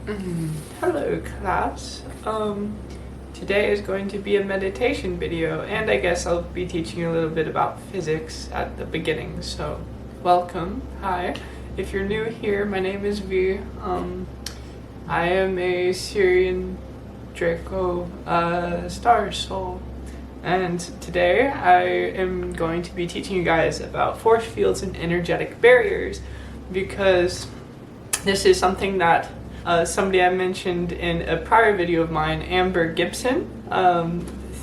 Hello class. Today is going to be a meditation video, and I guess I'll be teaching you a little bit about physics at the beginning, so welcome. Hi. If you're new here, my name is V. I am a Syrian Draco star soul, and today I am going to be teaching you guys about force fields and energetic barriers, because this is something that somebody I mentioned in a prior video of mine, Amber Gibson.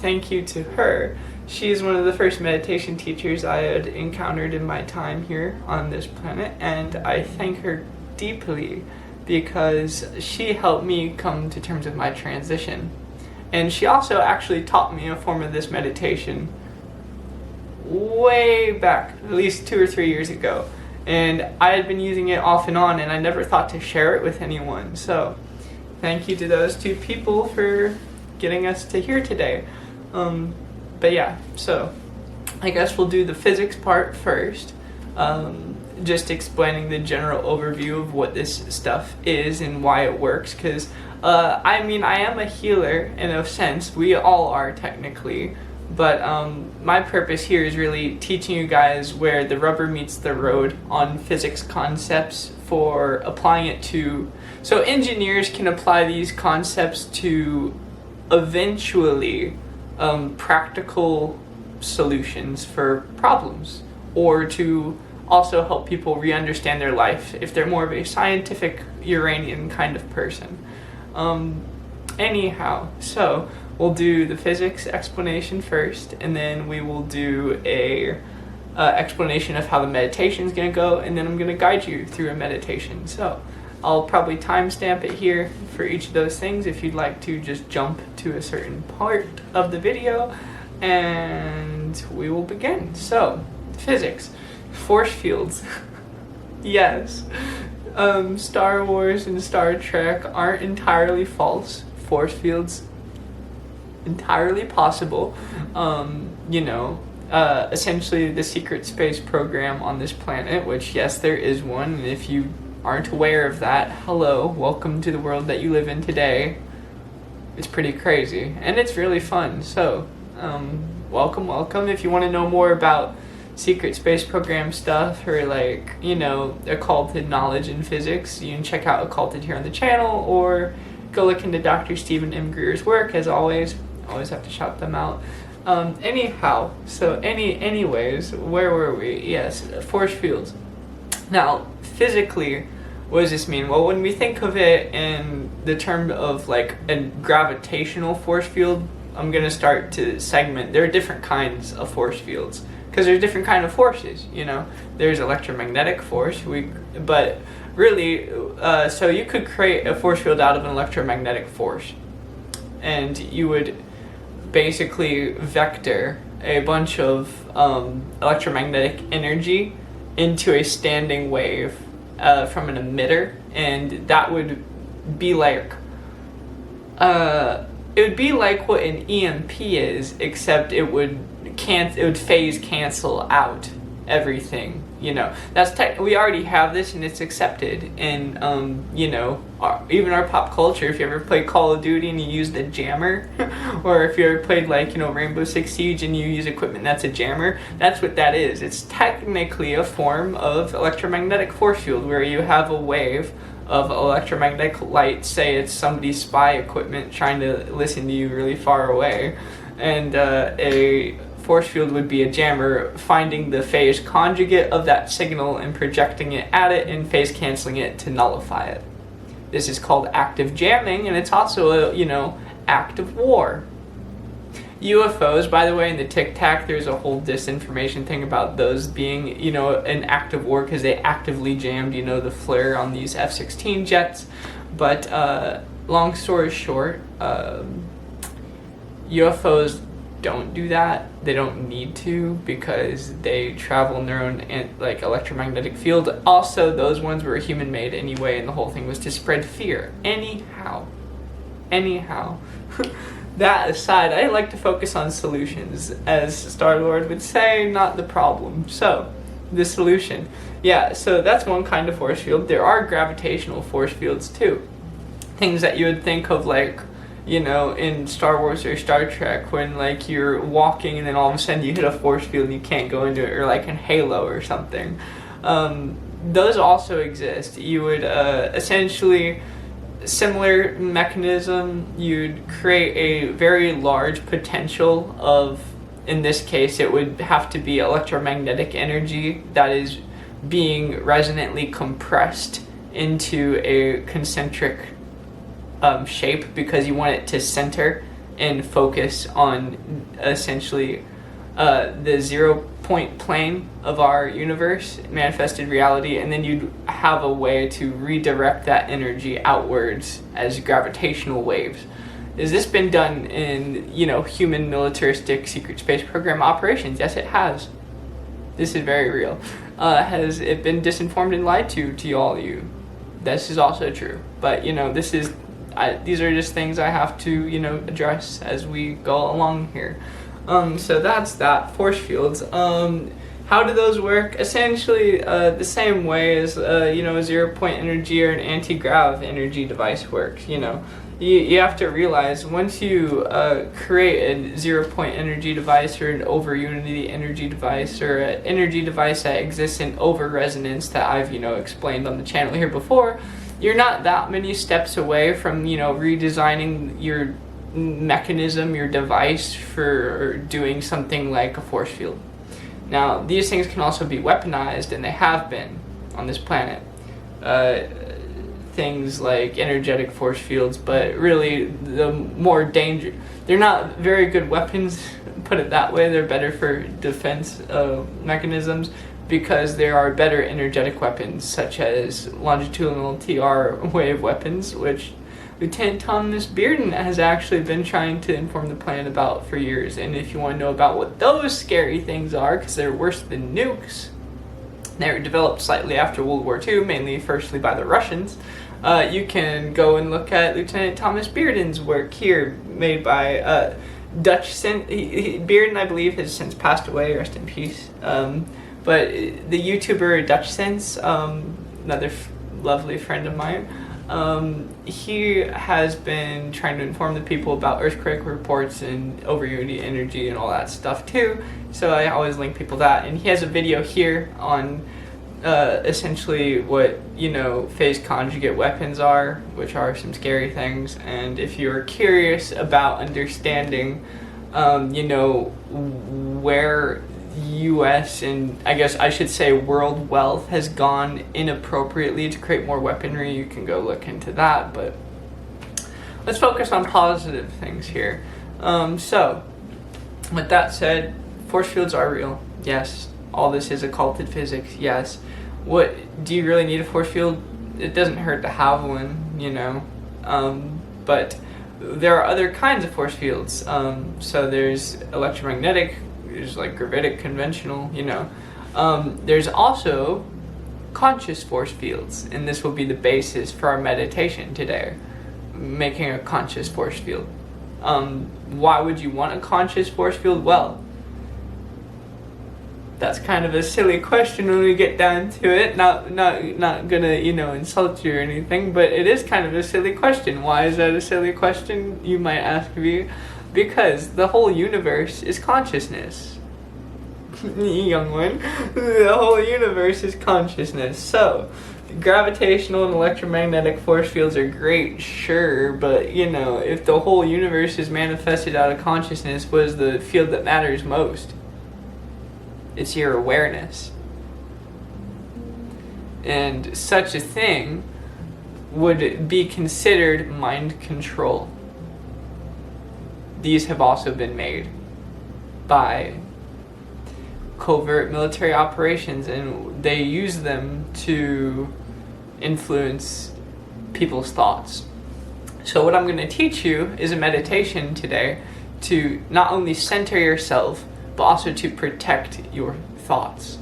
Thank you to her. She's one of the first meditation teachers I had encountered in my time here on this planet, and I thank her deeply because she helped me come to terms with my transition. And she also actually taught me a form of this meditation way back, at least 2 or 3 years ago. And I had been using it off and on, and I never thought to share it with anyone. So thank you to those two people for getting us to here today. But yeah, so I guess we'll do the physics part first. Just explaining the general overview of what this stuff is and why it works. Because, I mean, I am a healer in a sense. We all are technically. But my purpose here is really teaching you guys where the rubber meets the road on physics concepts for applying it to... So engineers can apply these concepts to eventually practical solutions for problems, or to also help people re-understand their life if they're more of a scientific Uranian kind of person. Anyhow, so we'll do the physics explanation first, and then we will do a explanation of how the meditation is going to go, and then I'm going to guide you through a meditation. So I'll probably timestamp it here for each of those things if you'd like to just jump to a certain part of the video, and we will begin. So, physics. Force fields. Yes. Star Wars and Star Trek aren't entirely false. Force fields entirely possible. Essentially the secret space program on this planet, which yes, there is one, and if you aren't aware of that, hello, welcome to the world that you live in today. It's pretty crazy, and it's really fun, so welcome. If you want to know more about secret space program stuff, or occulted knowledge in physics, you can check out Occulted here on the channel, or go look into Dr. Stephen M. Greer's work. As always have to shout them out. Anyhow, so anyways, where were we? Yes, force fields. Now, physically, what does this mean? Well, when we think of it in the term of like a gravitational force field, I'm going to start to segment. There are different kinds of force fields, because there's different kind of forces, There's electromagnetic force, but really, so you could create a force field out of an electromagnetic force, and you would basically vector a bunch of electromagnetic energy into a standing wave from an emitter, and that would be like it would be like what an EMP is, except it would phase cancel out everything. We already have this, and it's accepted in even our pop culture. If you ever played Call of Duty and you use the jammer, or if you ever played Rainbow Six Siege and you use equipment that's a jammer, that's what that is. It's technically a form of electromagnetic force field where you have a wave of electromagnetic light. Say it's somebody's spy equipment trying to listen to you really far away, and a force field would be a jammer finding the phase conjugate of that signal and projecting it at it and phase canceling it to nullify it. This is called active jamming, and it's also a act of war. UFOs, by the way, in the Tic Tac, there's a whole disinformation thing about those being an act of war because they actively jammed the flare on these F-16 jets. But long story short, UFOs don't do that. They don't need to, because they travel in their own electromagnetic field. Also, those ones were human made anyway, and the whole thing was to spread fear. Anyhow that aside, I like to focus on solutions, as Star-Lord would say, not the problem. So the solution, so that's one kind of force field. There are gravitational force fields too. things that you would think of, like, you know, in Star Wars or Star Trek, when like you're walking and then all of a sudden you hit a force field and you can't go into it, or like in Halo or something. Those also exist. You would essentially, similar mechanism, you'd create a very large potential of, in this case it would have to be electromagnetic energy that is being resonantly compressed into a concentric shape, because you want it to center and focus on essentially the 0 point plane of our universe, manifested reality, and then you'd have a way to redirect that energy outwards as gravitational waves. Has this been done in, you know, human militaristic secret space program operations? Yes, it has. This is very real. Has it been disinformed and lied to all of you? This is also true. But, you know, these are just things I have to, you know, address as we go along here. So that's that. Force fields. How do those work? Essentially, the same way as, you know, a 0 point energy or an anti-grav energy device works. You know, you have to realize, once you create a 0 point energy device, or an over unity energy device, or an energy device that exists in over resonance that I've, you know, explained on the channel here before, you're not that many steps away from, you know, redesigning your mechanism, your device, for doing something like a force field. Now, these things can also be weaponized, and they have been on this planet. Things like energetic force fields, but really the more danger, they're not very good weapons, put it that way. They're better for defense mechanisms, because there are better energetic weapons, such as longitudinal TR wave weapons, which Lieutenant Thomas Bearden has actually been trying to inform the planet about for years. And if you want to know about what those scary things are, because they're worse than nukes, they were developed slightly after World War II, mainly firstly by the Russians. You can go and look at Lieutenant Thomas Bearden's work here, made by Dutch Bearden, I believe, has since passed away, rest in peace. But the YouTuber Dutch Sense, another lovely friend of mine, he has been trying to inform the people about earthquake reports and over unity energy and all that stuff too. So I always link people to that. And he has a video here on essentially what, you know, phase conjugate weapons are, which are some scary things. And if you're curious about understanding, you know, where US and I guess I should say world wealth has gone inappropriately to create more weaponry, you can go look into that. But let's focus on positive things here. So with that said, force fields are real. Yes. All this is occulted physics. Yes. What do you really need a force field? It doesn't hurt to have one, you know. But there are other kinds of force fields. So there's electromagnetic, there's like gravitic, conventional, you know. There's also conscious force fields, and this will be the basis for our meditation today, making a conscious force field. Why would you want a conscious force field? Well, that's kind of a silly question when we get down to it. Not gonna, you know, insult you or anything, but it is kind of a silly question. Why is that a silly question, you might ask me? Because the whole universe is consciousness. Young one. The whole universe is consciousness. So, gravitational and electromagnetic force fields are great, sure, but, you know, if the whole universe is manifested out of consciousness, what is the field that matters most? It's your awareness. And such a thing would be considered mind control. These have also been made by covert military operations, and they use them to influence people's thoughts. So what I'm going to teach you is a meditation today to not only center yourself, but also to protect your thoughts.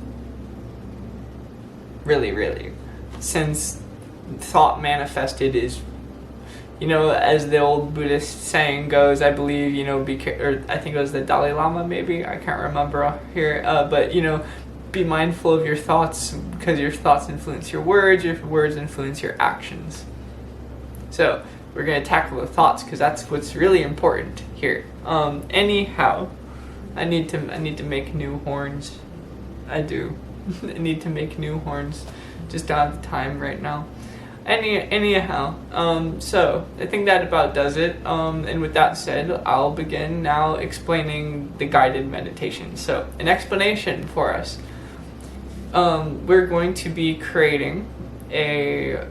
Really, really. Since thought manifested is, you know, as the old Buddhist saying goes, I believe, you know, or I think it was the Dalai Lama, maybe, I can't remember here, but, you know, be mindful of your thoughts, because your thoughts influence your words influence your actions. So, we're going to tackle the thoughts, because that's what's really important here. Anyhow, I need to make new horns. I do. I need to make new horns. Just don't have the time right now. Anyhow, so I think that about does it. And with that said, I'll begin now explaining the guided meditation. So, an explanation for us. We're going to be creating a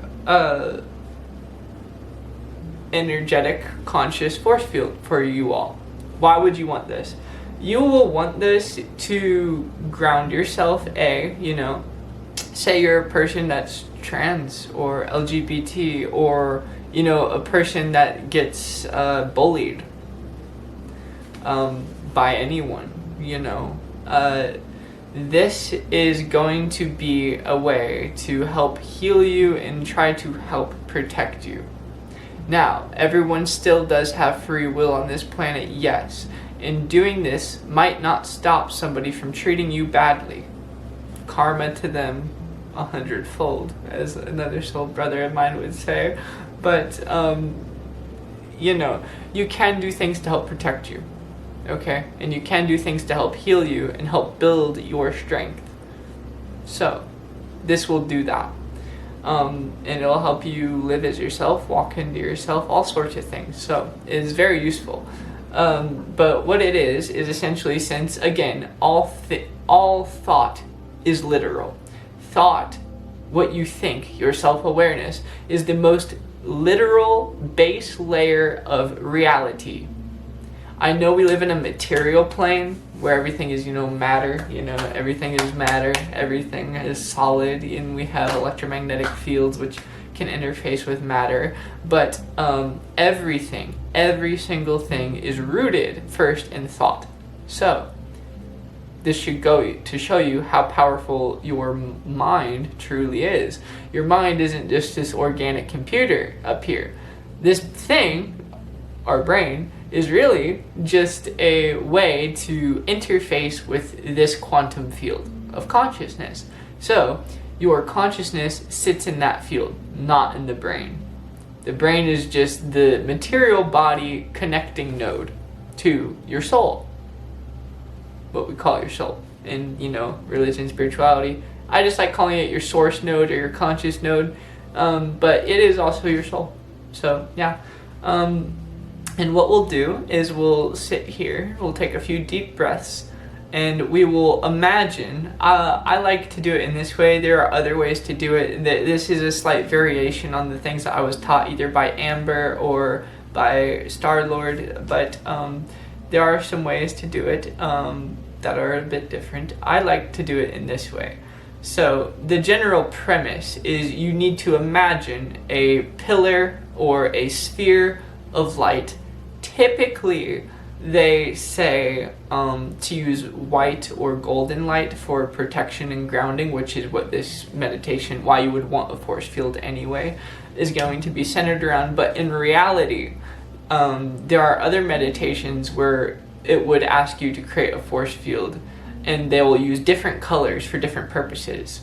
energetic conscious force field for you all. Why would you want this? You will want this to ground yourself, say you're a person that's trans or LGBT, or a person that gets bullied by anyone. This is going to be a way to help heal you and try to help protect you. Now, everyone still does have free will on this planet, yes, and doing this might not stop somebody from treating you badly. Karma to them 100-fold, as another soul brother of mine would say. But, you can do things to help protect you, okay? And you can do things to help heal you and help build your strength. So, this will do that. And it'll help you live as yourself, walk into yourself, all sorts of things. So, it's very useful. But what it is essentially, since, again, all thought is literal. Thought, what you think, your self-awareness, is the most literal base layer of reality. I know we live in a material plane where everything is, matter, everything is matter, everything is solid, and we have electromagnetic fields which can interface with matter, but everything, every single thing is rooted first in thought. So, this should go to show you how powerful your mind truly is. Your mind isn't just this organic computer up here. This thing, our brain, is really just a way to interface with this quantum field of consciousness. So, your consciousness sits in that field, not in the brain. The brain is just the material body connecting node to your soul. What we call your soul in religion, spirituality. I just like calling it your source node or your conscious node, but it is also your soul. So yeah, and what we'll do is we'll sit here, we'll take a few deep breaths, and we will imagine. I like to do it in this way. There are other ways to do it. This is a slight variation on the things that I was taught either by Amber or by Star-Lord, but there are some ways to do it that are a bit different. I like to do it in this way. So the general premise is you need to imagine a pillar or a sphere of light. Typically, they say to use white or golden light for protection and grounding, which is what this meditation, why you would want a force field anyway, is going to be centered around. But in reality, there are other meditations where it would ask you to create a force field, and they will use different colors for different purposes.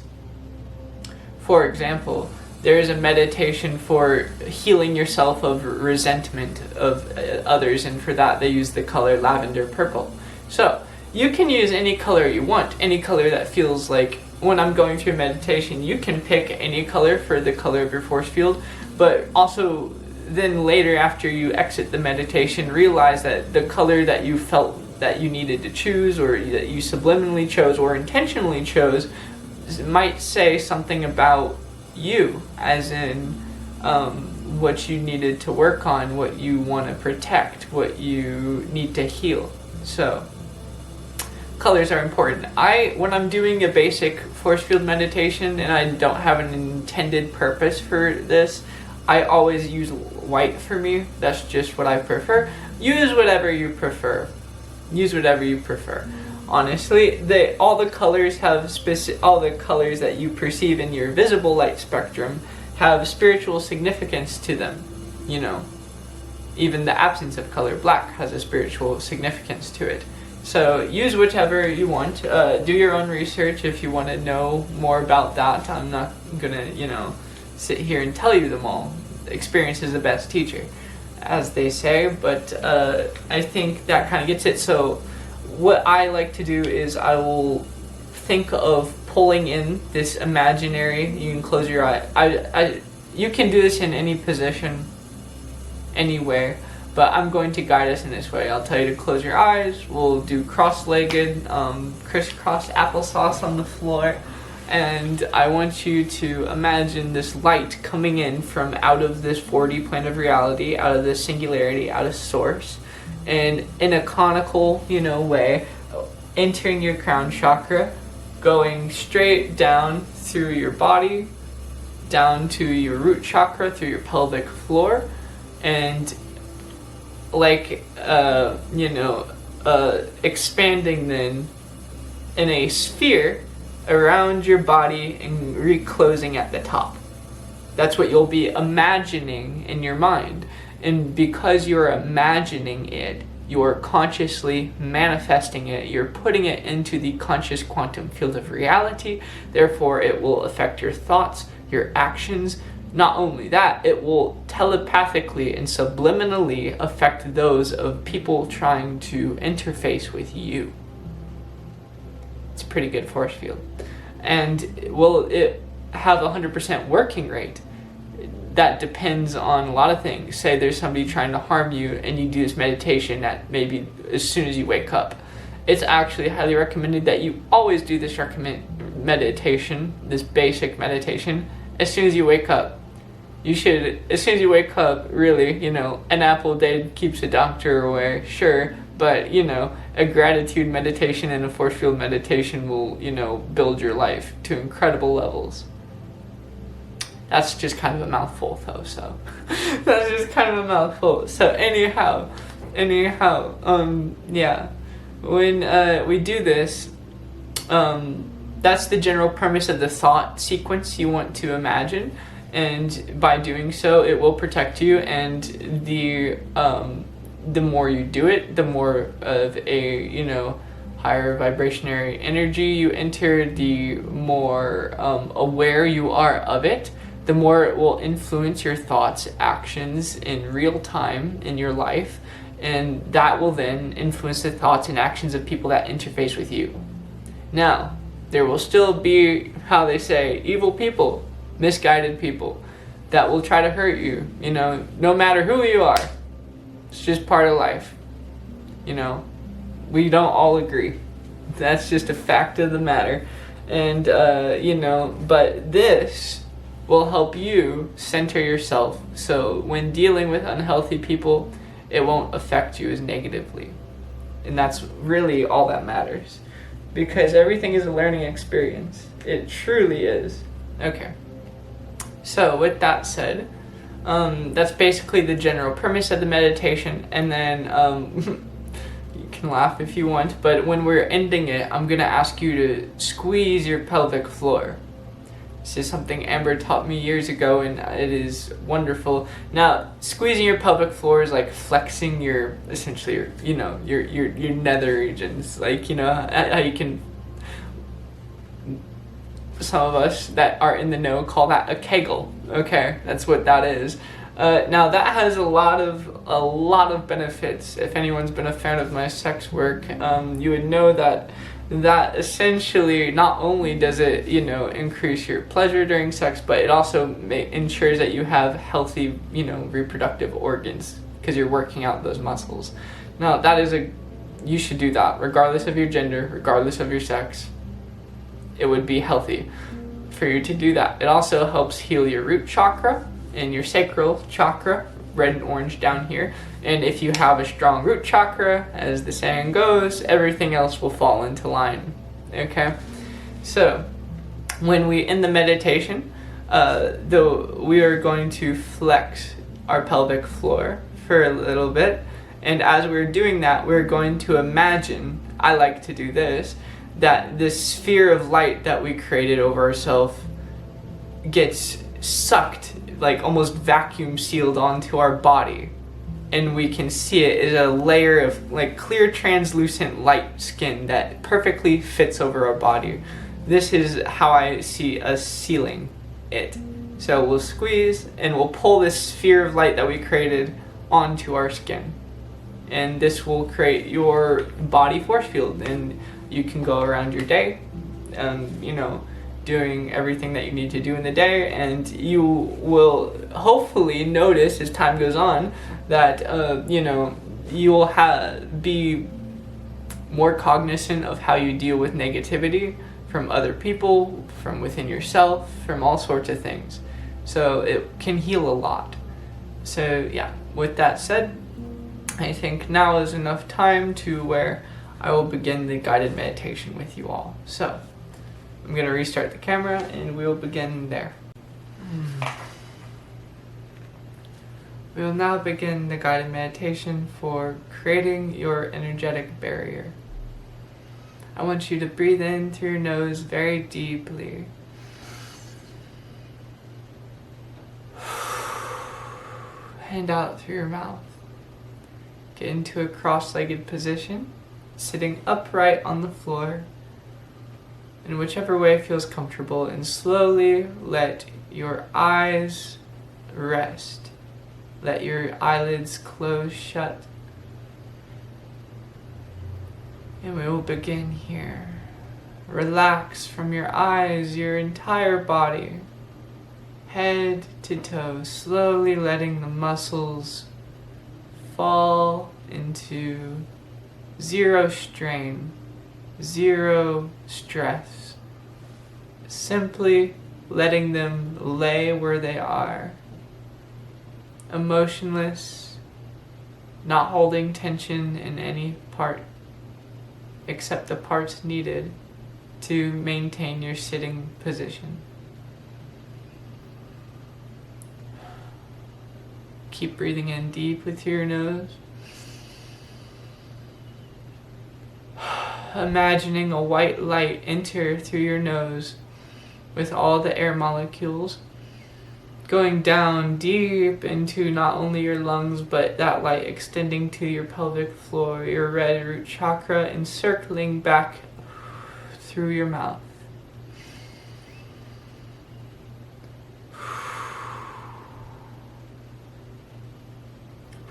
For example, there is a meditation for healing yourself of resentment of others, and for that they use the color lavender purple. So, you can use any color you want, any color that feels like, when I'm going through meditation, you can pick any color for the color of your force field, but also then later, after you exit the meditation, realize that the color that you felt that you needed to choose, or that you subliminally chose or intentionally chose, might say something about you, as in what you needed to work on, what you want to protect, what you need to heal. So, colors are important. When I'm doing a basic force field meditation and I don't have an intended purpose for this, I always use white for me. That's just what I prefer. Use whatever you prefer. Honestly, all the colors that you perceive in your visible light spectrum have spiritual significance to them. Even the absence of color black has a spiritual significance to it. So use whichever you want. Do your own research if you want to know more about that. I'm not gonna, sit here and tell you them all. experience is the best teacher, as they say. But I think that kind of gets it. So what I like to do is I will think of pulling in this imaginary, you can close your eye. You can do this in any position, anywhere, but I'm going to guide us in this way. I'll tell you to close your eyes. We'll do cross-legged, crisscross applesauce on the floor. And I want you to imagine this light coming in from out of this 4D plane of reality, out of this singularity, out of source, and in a conical, way, entering your crown chakra, going straight down through your body, down to your root chakra, through your pelvic floor, and expanding then in a sphere around your body and reclosing at the top. That's what you'll be imagining in your mind. And because you're imagining it, you're consciously manifesting it. You're putting it into the conscious quantum field of reality. Therefore, it will affect your thoughts, your actions. Not only that, it will telepathically and subliminally affect those of people trying to interface with you. It's a pretty good force field. And will it have a 100% working rate? That depends on a lot of things. Say there's somebody trying to harm you and you do this meditation at maybe as soon as you wake up. It's actually highly recommended that you always do this meditation, this basic meditation, as soon as you wake up. You should, as soon as you wake up, really, an apple a day keeps a doctor away, sure, but, a gratitude meditation and a force field meditation will, build your life to incredible levels. That's just kind of a mouthful, though, so. That's just kind of a mouthful. So, anyhow, yeah. When we do this, that's the general premise of the thought sequence you want to imagine. And by doing so, it will protect you, and the more you do it, the more of a, higher vibrationary energy you enter, the more aware you are of it, the more it will influence your thoughts, actions in real time in your life, and that will then influence the thoughts and actions of people that interface with you. Now, there will still be, how they say, evil people, misguided people that will try to hurt you, no matter who you are. It's just part of life. We don't all agree. That's just a fact of the matter. And, but this will help you center yourself. So when dealing with unhealthy people, it won't affect you as negatively. And that's really all that matters. Because everything is a learning experience. It truly is. Okay. So with that said, that's basically the general premise of the meditation. And then you can laugh if you want, but when we're ending it, I'm going to ask you to squeeze your pelvic floor. This is something Amber taught me years ago, and it is wonderful. Now, squeezing your pelvic floor is like flexing your, essentially, your nether regions. Like, how you can, some of us that are in the know call that a Kegel. Okay, that's what that is. Now that has a lot of benefits. If anyone's been a fan of my sex work, you would know that essentially not only does it, increase your pleasure during sex, but it also ensures that you have healthy, reproductive organs because you're working out those muscles. Now you should do that regardless of your gender, regardless of your sex. It would be healthy for you to do that. It also helps heal your root chakra and your sacral chakra, red and orange down here. And if you have a strong root chakra, as the saying goes, everything else will fall into line. Okay? So, when we end the meditation, we are going to flex our pelvic floor for a little bit. And as we're doing that, we're going to imagine, I like to do this, that this sphere of light that we created over ourselves gets sucked, like almost vacuum sealed onto our body, and we can see it as a layer of like clear translucent light skin that perfectly fits over our body. This is how I see us sealing it. So we'll squeeze and we'll pull this sphere of light that we created onto our skin. And this will create your body force field, and you can go around your day, doing everything that you need to do in the day, and you will hopefully notice as time goes on that you will be more cognizant of how you deal with negativity from other people, from within yourself, from all sorts of things. So it can heal a lot. So yeah, with that said, I think now is enough time to where I will begin the guided meditation with you all. So I'm going to restart the camera and we will begin there. We will now begin the guided meditation for creating your energetic barrier. I want you to breathe in through your nose very deeply. And out through your mouth. Get into a cross-legged position, sitting upright on the floor, in whichever way feels comfortable, and slowly let your eyes rest. Let your eyelids close shut. And we will begin here. Relax from your eyes, your entire body, head to toe, slowly letting the muscles fall into zero strain, zero stress. Simply letting them lay where they are, emotionless, not holding tension in any part except the parts needed to maintain your sitting position. Keep breathing in deep with your nose. Imagining a white light enter through your nose with all the air molecules going down deep into not only your lungs, but that light extending to your pelvic floor, your red root chakra, and circling back through your mouth.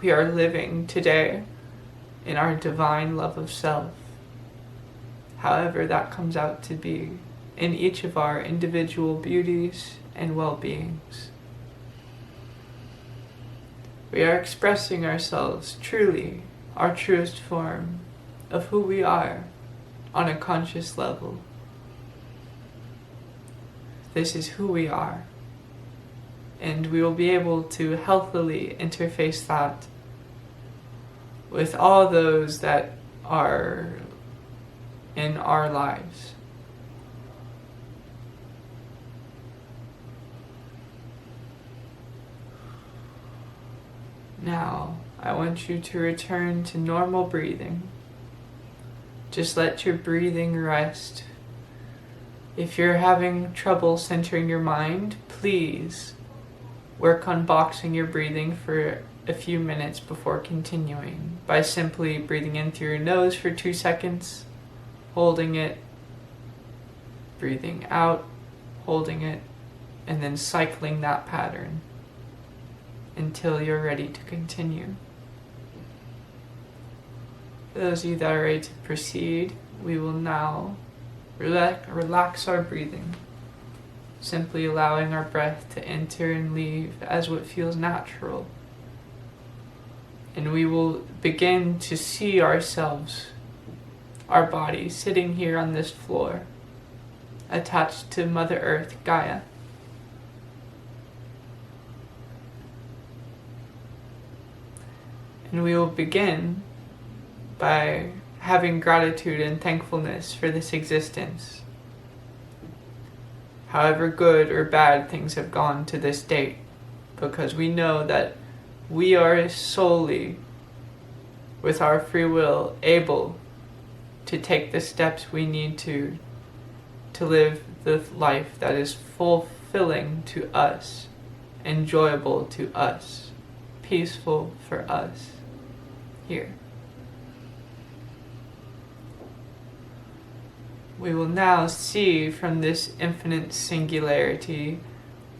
We are living today in our divine love of self, however that comes out to be, in each of our individual beauties and well-beings. We are expressing ourselves truly, our truest form of who we are on a conscious level. This is who we are, and we will be able to healthily interface that with all those that are in our lives. Now, I want you to return to normal breathing. Just let your breathing rest. If you're having trouble centering your mind, please work on boxing your breathing for a few minutes before continuing by simply breathing in through your nose for 2 seconds, holding it, breathing out, holding it, and then cycling that pattern until you're ready to continue. For those of you that are ready to proceed, we will now relax our breathing, simply allowing our breath to enter and leave as what feels natural. And we will begin to see ourselves, our body, sitting here on this floor, attached to Mother Earth, Gaia. And we will begin by having gratitude and thankfulness for this existence. However good or bad things have gone to this date, because we know that we are solely, with our free will, able to take the steps we need to live the life that is fulfilling to us, enjoyable to us, peaceful for us here. We will now see from this infinite singularity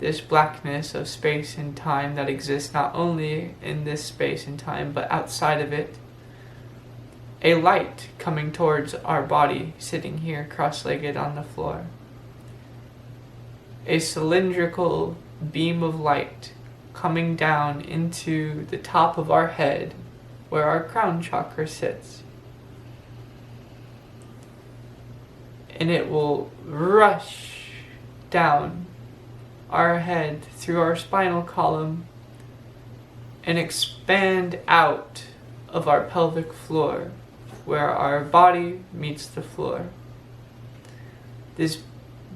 this blackness of space and time that exists not only in this space and time, but outside of it. A light coming towards our body, sitting here cross-legged on the floor. A cylindrical beam of light coming down into the top of our head, where our crown chakra sits. And it will rush down our head through our spinal column and expand out of our pelvic floor, where our body meets the floor. This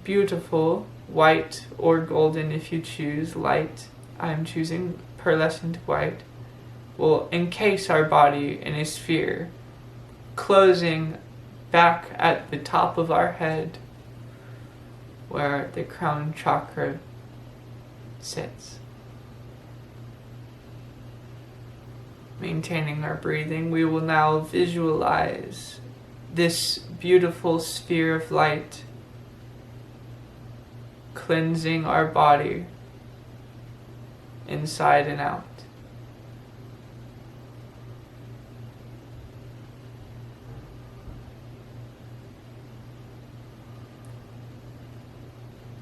beautiful white or golden, if you choose, light, I'm choosing pearlescent white, will encase our body in a sphere, closing back at the top of our head where the crown chakra sits. Maintaining our breathing, we will now visualize this beautiful sphere of light cleansing our body inside and out.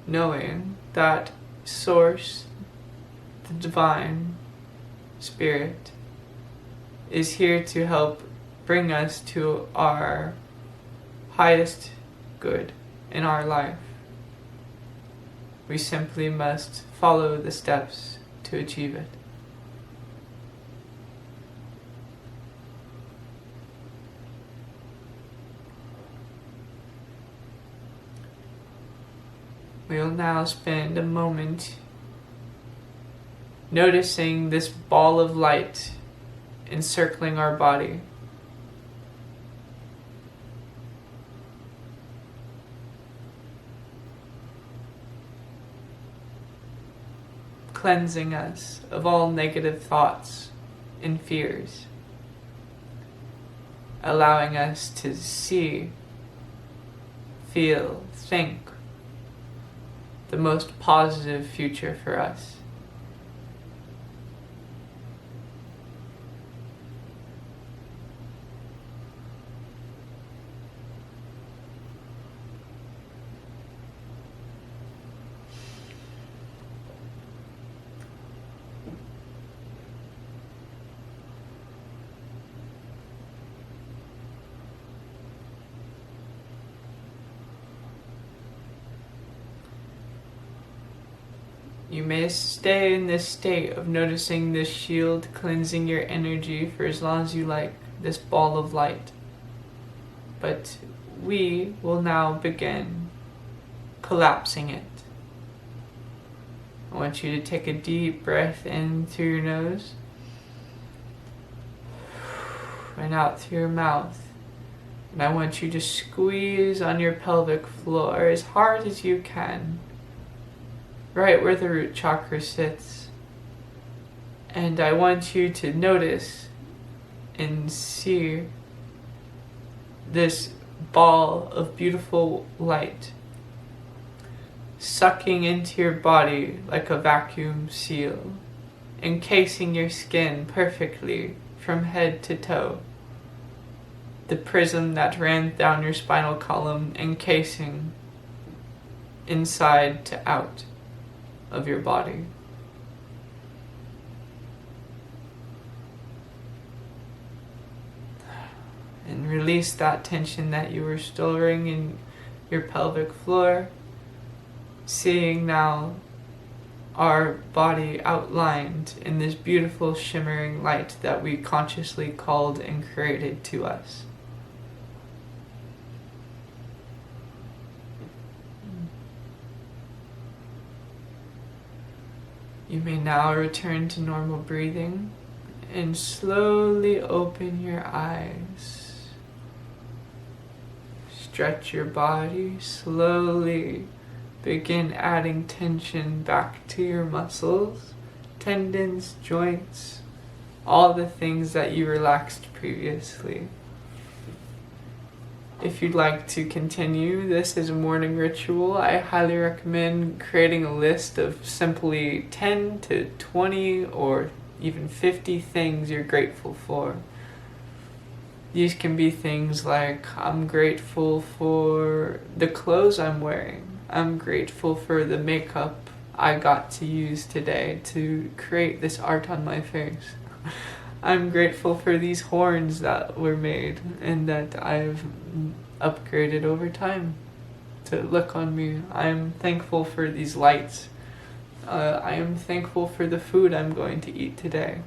Knowing that Source, the Divine Spirit, is here to help bring us to our highest good in our life. We simply must follow the steps to achieve it. We'll now spend a moment noticing this ball of light encircling our body. Cleansing us of all negative thoughts and fears, allowing us to see, feel, think the most positive future for us. You may stay in this state of noticing this shield cleansing your energy for as long as you like, this ball of light. But we will now begin collapsing it. I want you to take a deep breath in through your nose and out through your mouth. And I want you to squeeze on your pelvic floor as hard as you can, right where the root chakra sits. And I want you to notice and see this ball of beautiful light sucking into your body like a vacuum seal, encasing your skin perfectly from head to toe. The prism that ran down your spinal column encasing inside to out of your body. And release that tension that you were storing in your pelvic floor, seeing now our body outlined in this beautiful shimmering light that we consciously called and created to us. You may now return to normal breathing and slowly open your eyes. Stretch your body, slowly begin adding tension back to your muscles, tendons, joints, all the things that you relaxed previously. If you'd like to continue this as a morning ritual, I highly recommend creating a list of simply 10 to 20 or even 50 things you're grateful for. These can be things like, I'm grateful for the clothes I'm wearing. I'm grateful for the makeup I got to use today to create this art on my face. I'm grateful for these horns that were made and that I've upgraded over time to look on me. I'm thankful for these lights. I am thankful for the food I'm going to eat today.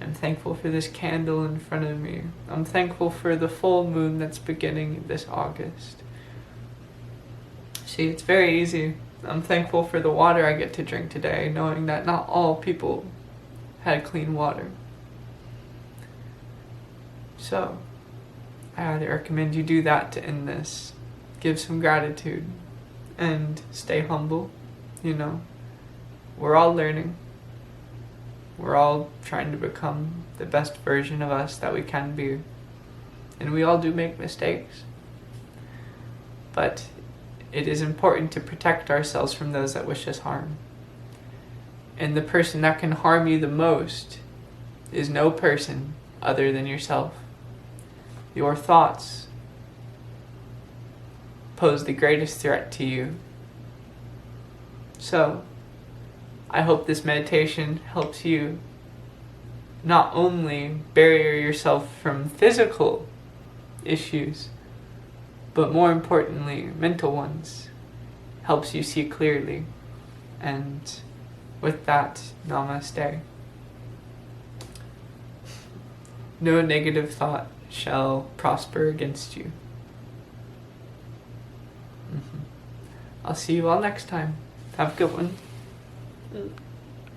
I'm thankful for this candle in front of me. I'm thankful for the full moon that's beginning this August. See, it's very easy. I'm thankful for the water I get to drink today, knowing that not all people had clean water. So, I highly recommend you do that to end this. Give some gratitude and stay humble. You know, we're all learning. We're all trying to become the best version of us that we can be. And we all do make mistakes. But it is important to protect ourselves from those that wish us harm. And the person that can harm you the most is no person other than yourself. Your thoughts pose the greatest threat to you. So, I hope this meditation helps you not only barrier yourself from physical issues, but more importantly, mental ones. Helps you see clearly. And with that, namaste. No negative thought shall prosper against you. I'll see you all next time. Have a good one.